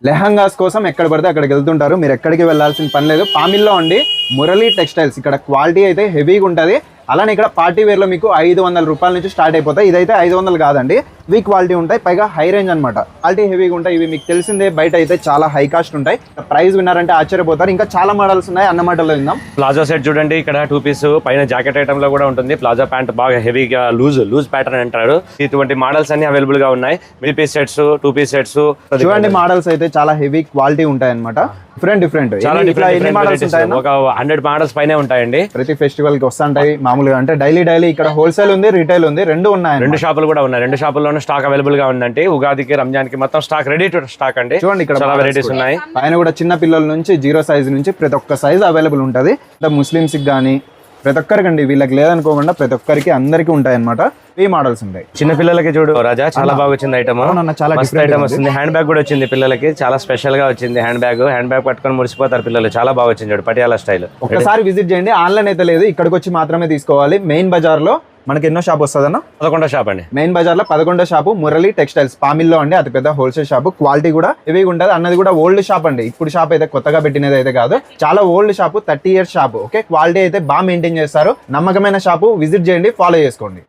లెహంగాస్ కోసం ఎక్కడ పడితే అక్కడికి వెళ్తుంటారు. మీరు ఎక్కడికి వెళ్ళాల్సిన పని లేదు. పామిల్లో ఉండి మురళి టెక్స్టైల్స్, ఇక్కడ క్వాలిటీ అయితే హెవీగా ఉంటుంది. అలానే ఇక్కడ పార్టీ వేర్లో మీకు 500 రూపాయల నుంచి స్టార్ట్ అయిపోతాయి. ఇదైతే 500 కాదండి, వీ క్వాలిటీ ఉంటాయి, పైగా హై రేంజ్ అనమాట. క్వాలిటీ హెవీగా ఉంటాయి. ఇవి మీకు తెలిసిందే, బయట అయితే చాలా హై కాస్ట్ ఉంటాయి. ప్రైస్ విన్నారంటే ఆశ్చర్యపోతారు. ఇంకా చాలా మోడల్స్ ఉన్నాయి, అన్న మాటల్లో విందాం. ప్లాజో సెట్ చూడండి, ఇక్కడ 2 పీస్ పైన జాకెట్ ఐటమ్ లో కూడా ఉంటుంది. ప్లాజో ప్యాంట్ బాగా హెవీగా లూజ్ ప్యాటర్న్ అంటారు. ఇటువంటి మోడల్స్ అన్ని అవైలబుల్ గా ఉన్నాయి. 3 పీస్ సెట్స్, 2 పీస్ సెట్స్ చూడండి. మోడల్స్ అయితే చాలా హెవీ క్వాలిటీ ఉంటాయి అనమాట. డిఫరెంట్ చాలా ఎన్ని మోడల్స్ ఉంటాయి, ఒక 100 మోడల్స్ పైనే ఉంటాయండి. ప్రతి ఫెస్టివల్ కి వస్తుంటాయి. మామూలుగా అంటే డైలీ ఇక్కడ హోల్సేల్ ఉంది, రిటైల్ ఉంది, రెండు ఉన్నాయి. 2 షాపులు కూడా ఉన్నాయి. 2 షాపుల్లోనూ స్టాక్ అవైలబుల్ గా ఉందండి. ఉగాదికి, రంజాన్ కి మొత్తం స్టాక్ రెడీ టు స్టాక్ అండి. చూడండి ఇక్కడ చాలా వెరైటీస్ ఉన్నాయి. పైన కూడా చిన్న పిల్లల నుంచి 0 సైజ్ నుంచి ప్రతి ఒక్క సైజ్ అవైలబుల్ ఉంటుంది. ముస్లిమ్స్ కి కానీ ప్రతి ఒక్కరికి, వీళ్ళకి లేదనుకోకుండా ప్రతి ఒక్కరికి అందరికి ఉంటాయి అనమాట. ఈ మోడల్స్ ఉంటాయి. చిన్న పిల్లలకి చూడు రాజా, చాలా బాగా వచ్చింది ఐటమ్. చాలా ఐటమ్ వస్తుంది. హ్యాండ్ బ్యాగ్ కూడా వచ్చింది పిల్లలకి, చాలా స్పెషల్ గా వచ్చింది. హ్యాండ్ బ్యాగ్ పట్టుకొని మురిసిపోతారు పిల్లలు. చాలా బాగా వచ్చింది చూడు, పటియాలా స్టైల్. ఒకసారి విజిట్ చేయండి. ఆన్లైన్ అయితే లేదు, ఇక్కడికి వచ్చి మాత్రమే తీసుకోవాలి. మెయిన్ బజార్ లో మనకి ఎన్నో షాప్ వస్తుందన్న? 11వ షాప్ అండి. మెయిన్ బజార్ లో 11వ షాపు మురళి టెక్స్టైల్స్, పామిల్లో అండి. అతి పెద్ద హోల్సేల్ షాప్. క్వాలిటీ కూడా హెవీగా ఉంటుంది. అన్నది కూడా ఓల్డ్ షాప్ అండి. ఇప్పుడు షాప్ అయితే కొత్తగా పెట్టినది అయితే కాదు, చాలా old shop, 30 years shop. Okay, quality అయితే బాగా మెయింటైన్ చేస్తారు. నమ్మకమైన షాపు. విజిట్ చేయండి, ఫాలో చేసుకోండి.